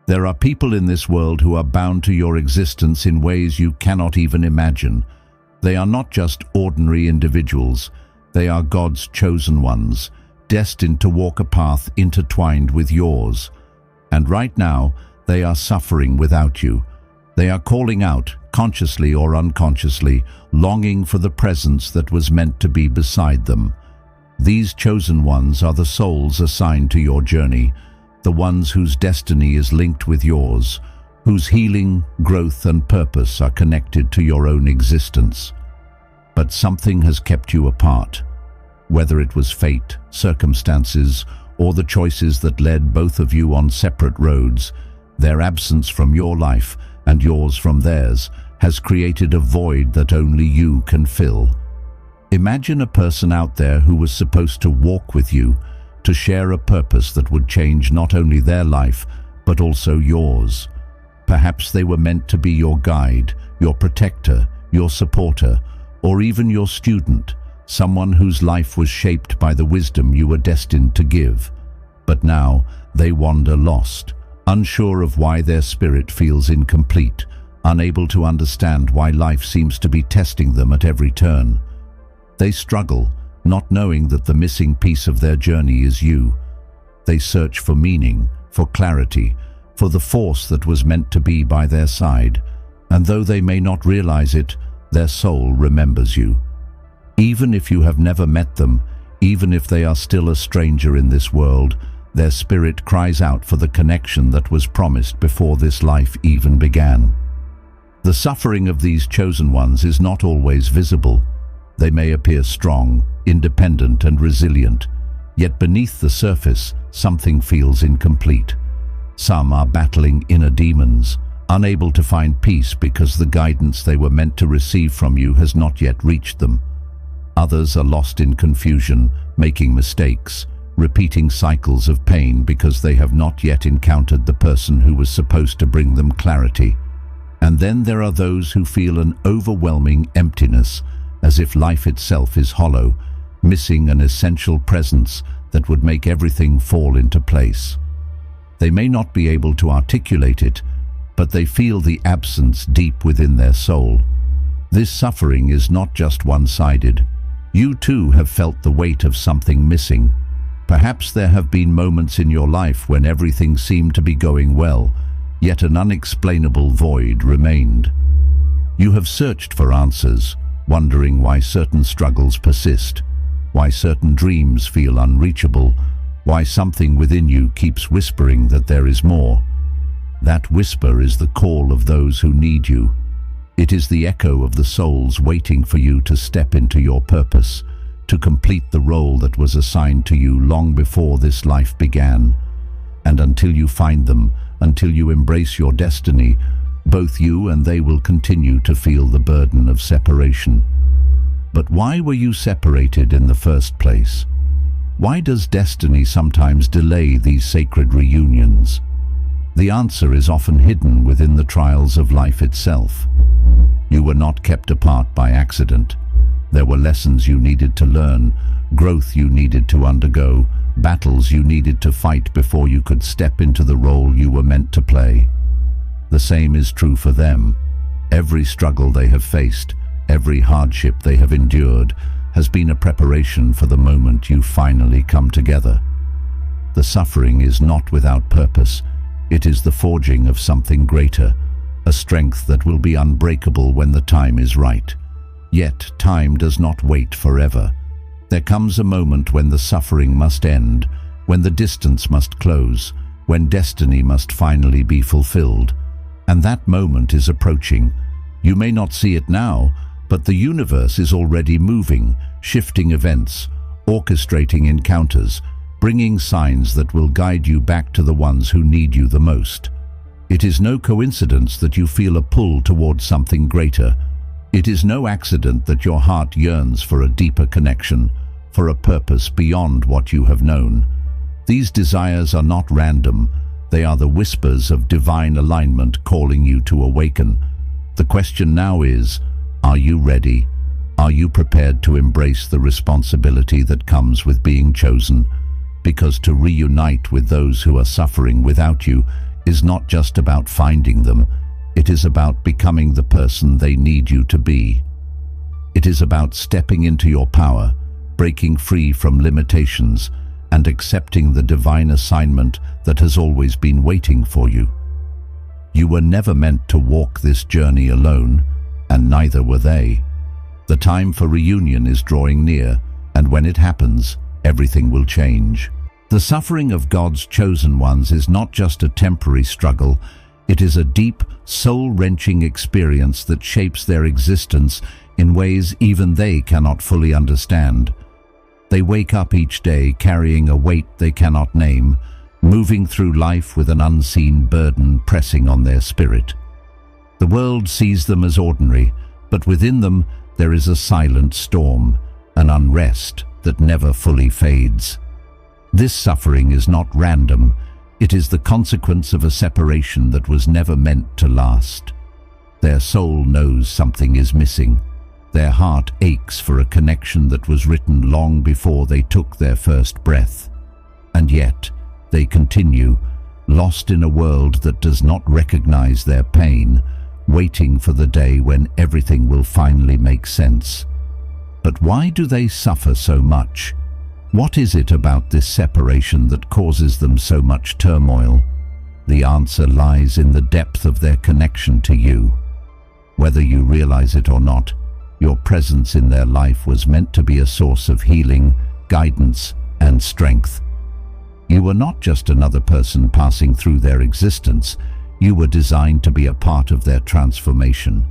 There are people in this world who are bound to your existence in ways you cannot even imagine. They are not just ordinary individuals. They are God's chosen ones, destined to walk a path intertwined with yours. And right now, they are suffering without you. They are calling out, consciously or unconsciously, longing for the presence that was meant to be beside them. These chosen ones are the souls assigned to your journey, the ones whose destiny is linked with yours, whose healing, growth, and purpose are connected to your own existence. But something has kept you apart. Whether it was fate, circumstances, or the choices that led both of you on separate roads, their absence from your life and yours from theirs has created a void that only you can fill. Imagine a person out there who was supposed to walk with you, to share a purpose that would change not only their life, but also yours. Perhaps they were meant to be your guide, your protector, your supporter, or even your student, someone whose life was shaped by the wisdom you were destined to give. But now they wander lost, unsure of why their spirit feels incomplete, unable to understand why life seems to be testing them at every turn. They struggle, not knowing that the missing piece of their journey is you. They search for meaning, for clarity, for the force that was meant to be by their side, and though they may not realize it, their soul remembers you. Even if you have never met them, even if they are still a stranger in this world, their spirit cries out for the connection that was promised before this life even began. The suffering of these chosen ones is not always visible. They may appear strong, independent, and resilient, yet beneath the surface, something feels incomplete. Some are battling inner demons, unable to find peace because the guidance they were meant to receive from you has not yet reached them. Others are lost in confusion, making mistakes, repeating cycles of pain because they have not yet encountered the person who was supposed to bring them clarity. And then there are those who feel an overwhelming emptiness, as if life itself is hollow, missing an essential presence that would make everything fall into place. They may not be able to articulate it, but they feel the absence deep within their soul. This suffering is not just one-sided. You too have felt the weight of something missing. Perhaps there have been moments in your life when everything seemed to be going well, yet an unexplainable void remained. You have searched for answers, wondering why certain struggles persist, why certain dreams feel unreachable, why something within you keeps whispering that there is more. That whisper is the call of those who need you. It is the echo of the souls waiting for you to step into your purpose, to complete the role that was assigned to you long before this life began. And until you find them, until you embrace your destiny, both you and they will continue to feel the burden of separation. But why were you separated in the first place? Why does destiny sometimes delay these sacred reunions? The answer is often hidden within the trials of life itself. You were not kept apart by accident. There were lessons you needed to learn, growth you needed to undergo, battles you needed to fight before you could step into the role you were meant to play. The same is true for them. Every struggle they have faced, every hardship they have endured, has been a preparation for the moment you finally come together. The suffering is not without purpose. It is the forging of something greater, a strength that will be unbreakable when the time is right. Yet time does not wait forever. There comes a moment when the suffering must end, when the distance must close, when destiny must finally be fulfilled. And that moment is approaching. You may not see it now, but the universe is already moving, shifting events, orchestrating encounters, bringing signs that will guide you back to the ones who need you the most. It is no coincidence that you feel a pull towards something greater. It is no accident that your heart yearns for a deeper connection, for a purpose beyond what you have known. These desires are not random. They are the whispers of divine alignment calling you to awaken. The question now is, are you ready? Are you prepared to embrace the responsibility that comes with being chosen? Because to reunite with those who are suffering without you is not just about finding them, it is about becoming the person they need you to be. It is about stepping into your power, breaking free from limitations, and accepting the divine assignment that has always been waiting for you. You were never meant to walk this journey alone, and neither were they. The time for reunion is drawing near, and when it happens, everything will change. The suffering of God's chosen ones is not just a temporary struggle, it is a deep, soul-wrenching experience that shapes their existence in ways even they cannot fully understand. They wake up each day carrying a weight they cannot name, moving through life with an unseen burden pressing on their spirit. The world sees them as ordinary, but within them there is a silent storm, an unrest that never fully fades. This suffering is not random, it is the consequence of a separation that was never meant to last. Their soul knows something is missing. Their heart aches for a connection that was written long before they took their first breath. And yet, they continue, lost in a world that does not recognize their pain, waiting for the day when everything will finally make sense. But why do they suffer so much? What is it about this separation that causes them so much turmoil? The answer lies in the depth of their connection to you. Whether you realize it or not, your presence in their life was meant to be a source of healing, guidance, and strength. You were not just another person passing through their existence, you were designed to be a part of their transformation.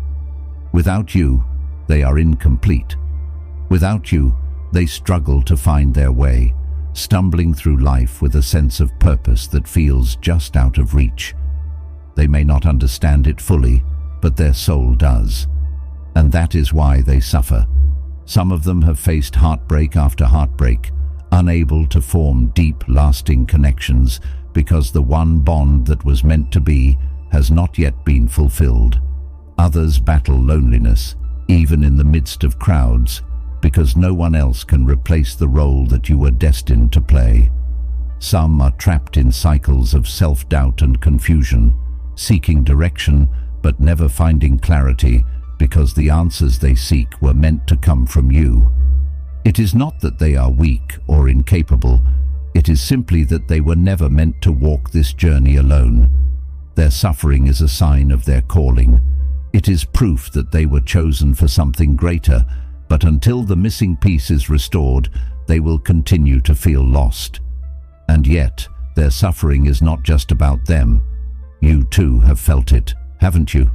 Without you, they are incomplete. Without you, they struggle to find their way, stumbling through life with a sense of purpose that feels just out of reach. They may not understand it fully, but their soul does. And that is why they suffer. Some of them have faced heartbreak after heartbreak, unable to form deep, lasting connections because the one bond that was meant to be has not yet been fulfilled. Others battle loneliness, even in the midst of crowds, because no one else can replace the role that you were destined to play. Some are trapped in cycles of self-doubt and confusion, seeking direction but never finding clarity because the answers they seek were meant to come from you. It is not that they are weak or incapable, it is simply that they were never meant to walk this journey alone. Their suffering is a sign of their calling. It is proof that they were chosen for something greater, but until the missing piece is restored, they will continue to feel lost. And yet, their suffering is not just about them. You too have felt it, haven't you?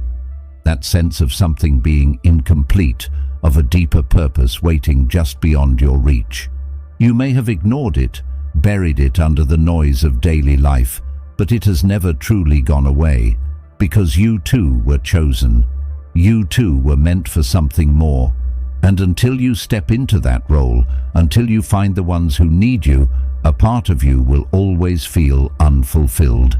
That sense of something being incomplete, of a deeper purpose waiting just beyond your reach. You may have ignored it, buried it under the noise of daily life, but it has never truly gone away, because you too were chosen. You too were meant for something more. And until you step into that role, until you find the ones who need you, a part of you will always feel unfulfilled.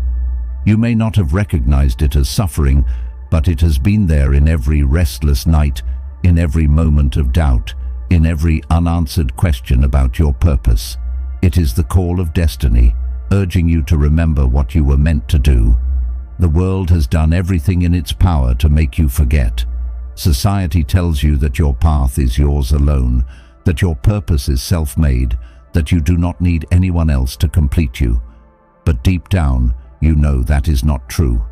You may not have recognized it as suffering, but it has been there in every restless night, in every moment of doubt, in every unanswered question about your purpose. It is the call of destiny, urging you to remember what you were meant to do. The world has done everything in its power to make you forget. Society tells you that your path is yours alone, that your purpose is self-made, that you do not need anyone else to complete you. But deep down, you know that is not true.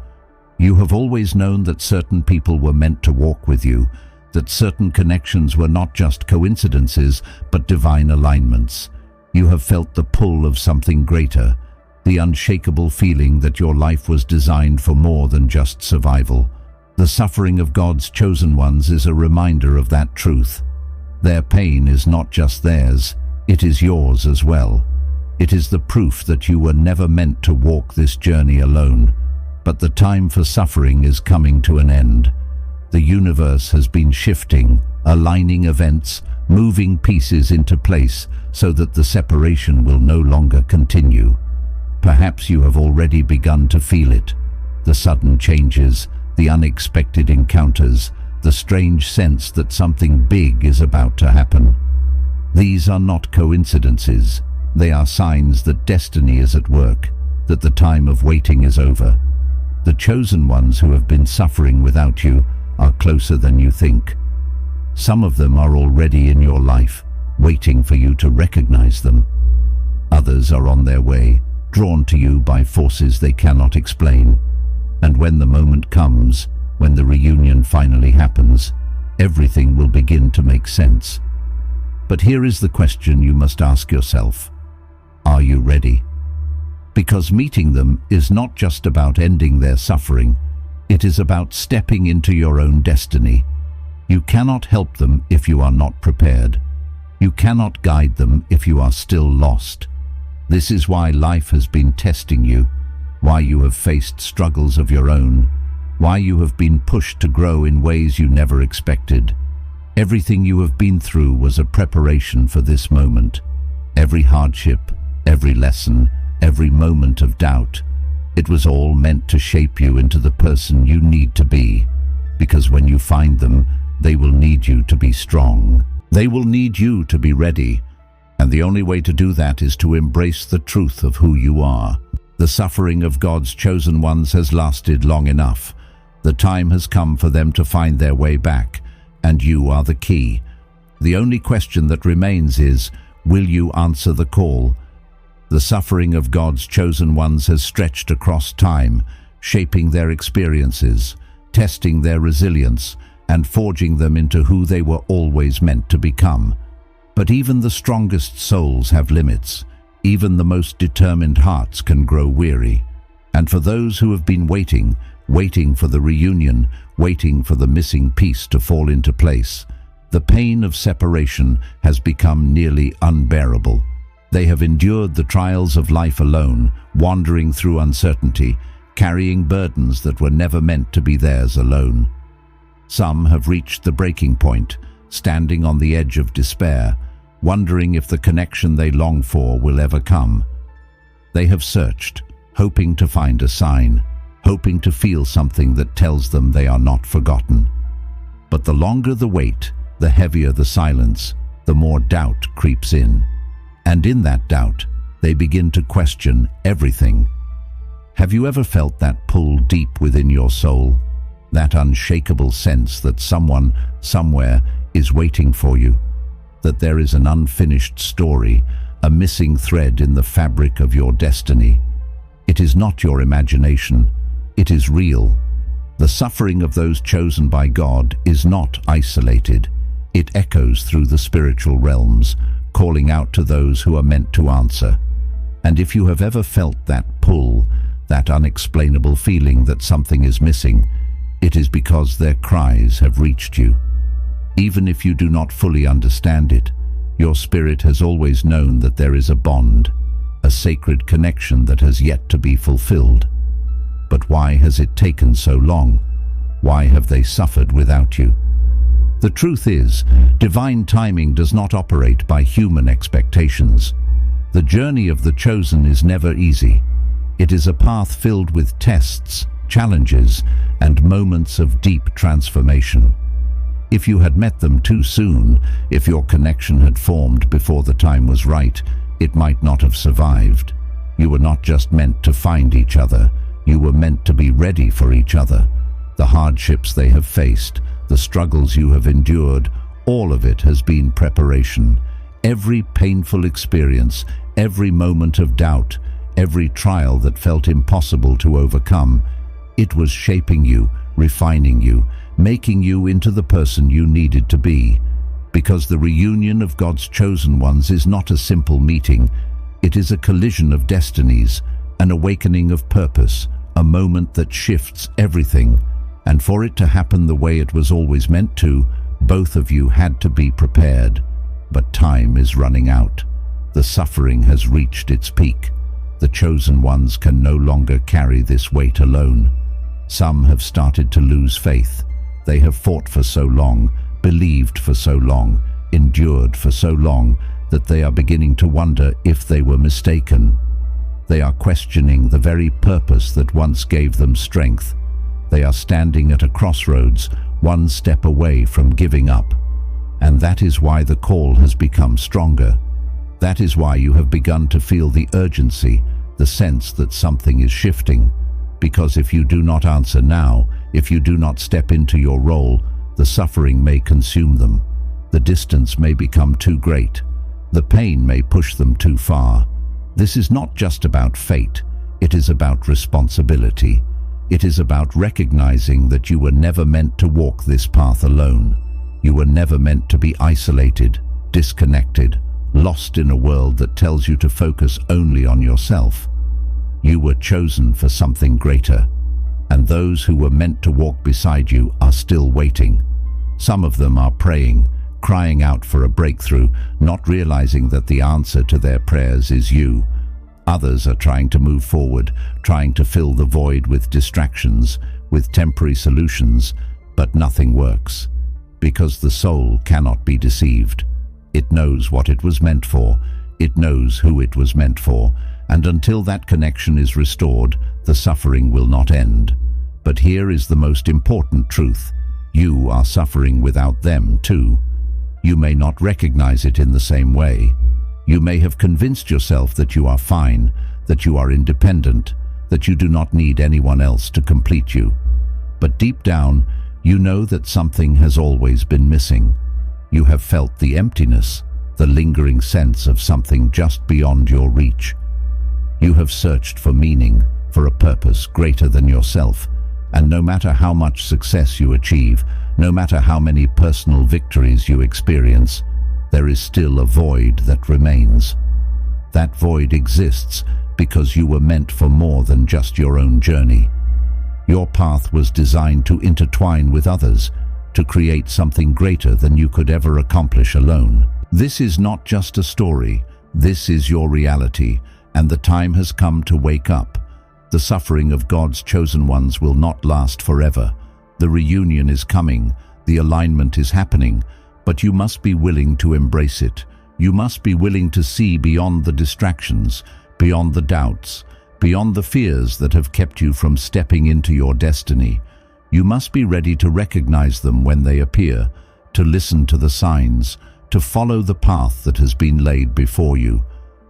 You have always known that certain people were meant to walk with you, that certain connections were not just coincidences, but divine alignments. You have felt the pull of something greater, the unshakable feeling that your life was designed for more than just survival. The suffering of God's chosen ones is a reminder of that truth. Their pain is not just theirs, it is yours as well. It is the proof that you were never meant to walk this journey alone. But the time for suffering is coming to an end. The universe has been shifting, aligning events, moving pieces into place so that the separation will no longer continue. Perhaps you have already begun to feel it. The sudden changes, the unexpected encounters, the strange sense that something big is about to happen. These are not coincidences. They are signs that destiny is at work, that the time of waiting is over. The chosen ones who have been suffering without you are closer than you think. Some of them are already in your life, waiting for you to recognize them. Others are on their way, drawn to you by forces they cannot explain. And when the moment comes, when the reunion finally happens, everything will begin to make sense. But here is the question you must ask yourself. Are you ready? Because meeting them is not just about ending their suffering, it is about stepping into your own destiny. You cannot help them if you are not prepared. You cannot guide them if you are still lost. This is why life has been testing you, why you have faced struggles of your own, why you have been pushed to grow in ways you never expected. Everything you have been through was a preparation for this moment. Every hardship, every lesson, every moment of doubt, it was all meant to shape you into the person you need to be. Because when you find them, they will need you to be strong. They will need you to be ready. And the only way to do that is to embrace the truth of who you are. The suffering of God's chosen ones has lasted long enough. The time has come for them to find their way back, and you are the key. The only question that remains is, will you answer the call? The suffering of God's chosen ones has stretched across time, shaping their experiences, testing their resilience, and forging them into who they were always meant to become. But even the strongest souls have limits. Even the most determined hearts can grow weary. And for those who have been waiting for the reunion, waiting for the missing piece to fall into place, the pain of separation has become nearly unbearable. They have endured the trials of life alone, wandering through uncertainty, carrying burdens that were never meant to be theirs alone. Some have reached the breaking point, standing on the edge of despair, wondering if the connection they long for will ever come. They have searched, hoping to find a sign, hoping to feel something that tells them they are not forgotten. But the longer the wait, the heavier the silence, the more doubt creeps in. And in that doubt, they begin to question everything. Have you ever felt that pull deep within your soul? That unshakable sense that someone, somewhere, is waiting for you? That there is an unfinished story, a missing thread in the fabric of your destiny? It is not your imagination. It is real. The suffering of those chosen by God is not isolated. It echoes through the spiritual realms, calling out to those who are meant to answer. And if you have ever felt that pull, that unexplainable feeling that something is missing, it is because their cries have reached you. Even if you do not fully understand it, your spirit has always known that there is a bond, a sacred connection that has yet to be fulfilled. But why has it taken so long? Why have they suffered without you? The truth is, divine timing does not operate by human expectations. The journey of the chosen is never easy. It is a path filled with tests, challenges, and moments of deep transformation. If you had met them too soon, if your connection had formed before the time was right, it might not have survived. You were not just meant to find each other, you were meant to be ready for each other. The hardships they have faced, the struggles you have endured, all of it has been preparation. Every painful experience, every moment of doubt, every trial that felt impossible to overcome, it was shaping you, refining you, making you into the person you needed to be. Because the reunion of God's chosen ones is not a simple meeting. It is a collision of destinies, an awakening of purpose, a moment that shifts everything. And for it to happen the way it was always meant to, both of you had to be prepared. But time is running out. The suffering has reached its peak. The chosen ones can no longer carry this weight alone. Some have started to lose faith. They have fought for so long, believed for so long, endured for so long, that they are beginning to wonder if they were mistaken. They are questioning the very purpose that once gave them strength. They are standing at a crossroads, one step away from giving up. And that is why the call has become stronger. That is why you have begun to feel the urgency, the sense that something is shifting. Because if you do not answer now, if you do not step into your role, the suffering may consume them. The distance may become too great. The pain may push them too far. This is not just about fate. It is about responsibility. It is about recognizing that you were never meant to walk this path alone. You were never meant to be isolated, disconnected, lost in a world that tells you to focus only on yourself. You were chosen for something greater, and those who were meant to walk beside you are still waiting. Some of them are praying, crying out for a breakthrough, not realizing that the answer to their prayers is you. Others are trying to move forward, trying to fill the void with distractions, with temporary solutions, but nothing works. Because the soul cannot be deceived. It knows what it was meant for. It knows who it was meant for. And until that connection is restored, the suffering will not end. But here is the most important truth. You are suffering without them too. You may not recognize it in the same way. You may have convinced yourself that you are fine, that you are independent, that you do not need anyone else to complete you. But deep down, you know that something has always been missing. You have felt the emptiness, the lingering sense of something just beyond your reach. You have searched for meaning, for a purpose greater than yourself, and no matter how much success you achieve, no matter how many personal victories you experience, there is still a void that remains. That void exists because you were meant for more than just your own journey. Your path was designed to intertwine with others, to create something greater than you could ever accomplish alone. This is not just a story, this is your reality, and the time has come to wake up. The suffering of God's chosen ones will not last forever. The reunion is coming, the alignment is happening, but you must be willing to embrace it. You must be willing to see beyond the distractions, beyond the doubts, beyond the fears that have kept you from stepping into your destiny. You must be ready to recognize them when they appear, to listen to the signs, to follow the path that has been laid before you.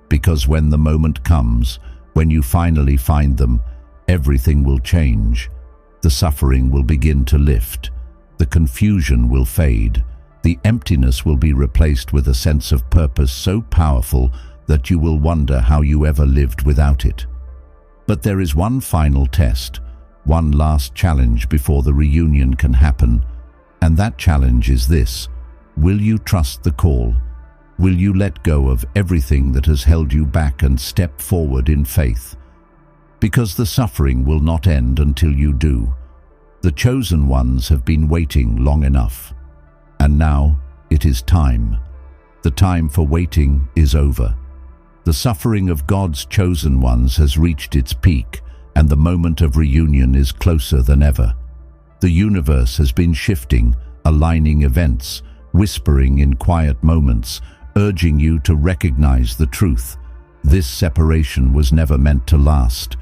Because when the moment comes, when you finally find them, everything will change. The suffering will begin to lift. The confusion will fade. The emptiness will be replaced with a sense of purpose so powerful that you will wonder how you ever lived without it. But there is one final test, one last challenge before the reunion can happen. And that challenge is this: will you trust the call? Will you let go of everything that has held you back and step forward in faith? Because the suffering will not end until you do. The chosen ones have been waiting long enough. And now it is time. The time for waiting is over. The suffering of God's chosen ones has reached its peak, and the moment of reunion is closer than ever. The universe has been shifting, aligning events, whispering in quiet moments, urging you to recognize the truth. This separation was never meant to last.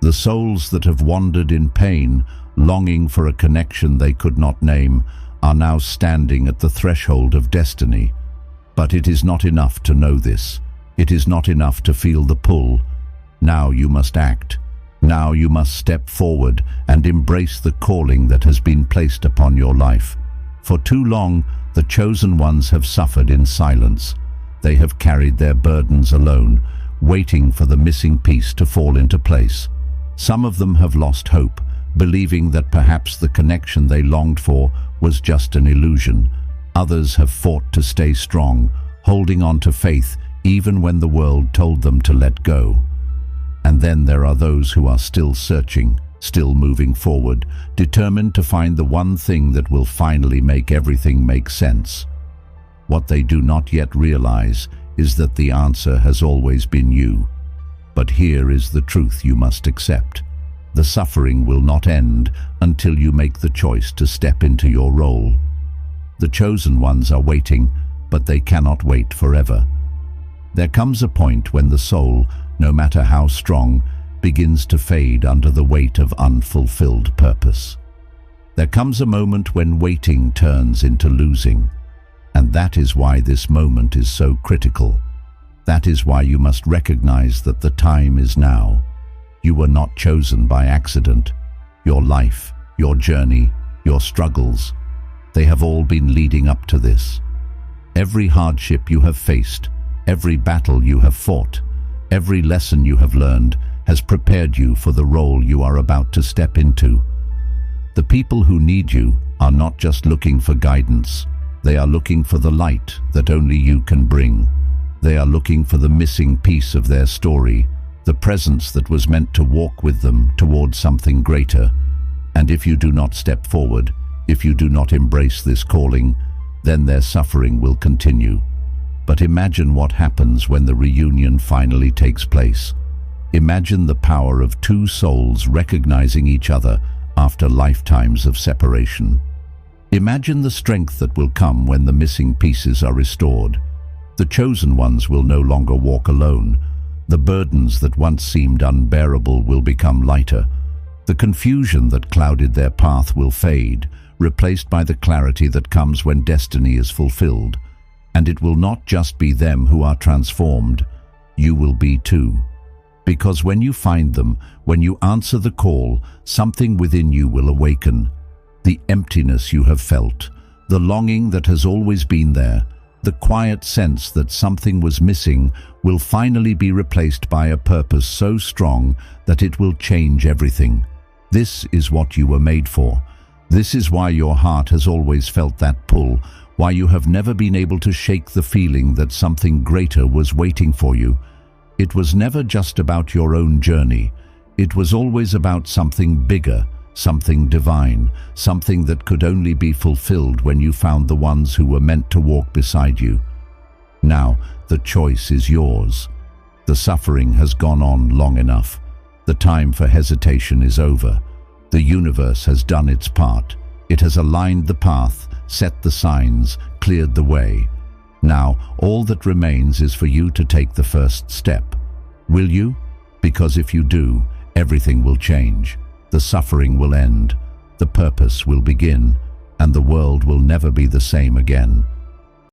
The souls that have wandered in pain, longing for a connection they could not name, are now standing at the threshold of destiny. But it is not enough to know this. It is not enough to feel the pull. Now you must act. Now you must step forward and embrace the calling that has been placed upon your life. For too long, the chosen ones have suffered in silence. They have carried their burdens alone, waiting for the missing piece to fall into place. Some of them have lost hope, believing that perhaps the connection they longed for was just an illusion. Others have fought to stay strong, holding on to faith even when the world told them to let go. And then there are those who are still searching, still moving forward, determined to find the one thing that will finally make everything make sense. What they do not yet realize is that the answer has always been you. But here is the truth you must accept. The suffering will not end until you make the choice to step into your role. The chosen ones are waiting, but they cannot wait forever. There comes a point when the soul, no matter how strong, begins to fade under the weight of unfulfilled purpose. There comes a moment when waiting turns into losing. And that is why this moment is so critical. That is why you must recognize that the time is now. You were not chosen by accident. Your life, your journey, your struggles, they have all been leading up to this. Every hardship you have faced, every battle you have fought, every lesson you have learned has prepared you for the role you are about to step into. The people who need you are not just looking for guidance. They are looking for the light that only you can bring. They are looking for the missing piece of their story, the presence that was meant to walk with them towards something greater. And if you do not step forward, if you do not embrace this calling, then their suffering will continue. But imagine what happens when the reunion finally takes place. Imagine the power of two souls recognizing each other after lifetimes of separation. Imagine the strength that will come when the missing pieces are restored. The chosen ones will no longer walk alone. The burdens that once seemed unbearable will become lighter. The confusion that clouded their path will fade, replaced by the clarity that comes when destiny is fulfilled. And it will not just be them who are transformed, you will be too. Because when you find them, when you answer the call, something within you will awaken. The emptiness you have felt, the longing that has always been there, the quiet sense that something was missing will finally be replaced by a purpose so strong that it will change everything. This is what you were made for. This is why your heart has always felt that pull, why you have never been able to shake the feeling that something greater was waiting for you. It was never just about your own journey. It was always about something bigger, something divine, something that could only be fulfilled when you found the ones who were meant to walk beside you. Now, the choice is yours. The suffering has gone on long enough. The time for hesitation is over. The universe has done its part. It has aligned the path, set the signs, cleared the way. Now, all that remains is for you to take the first step. Will you? Because if you do, everything will change. The suffering will end, the purpose will begin, and the world will never be the same again.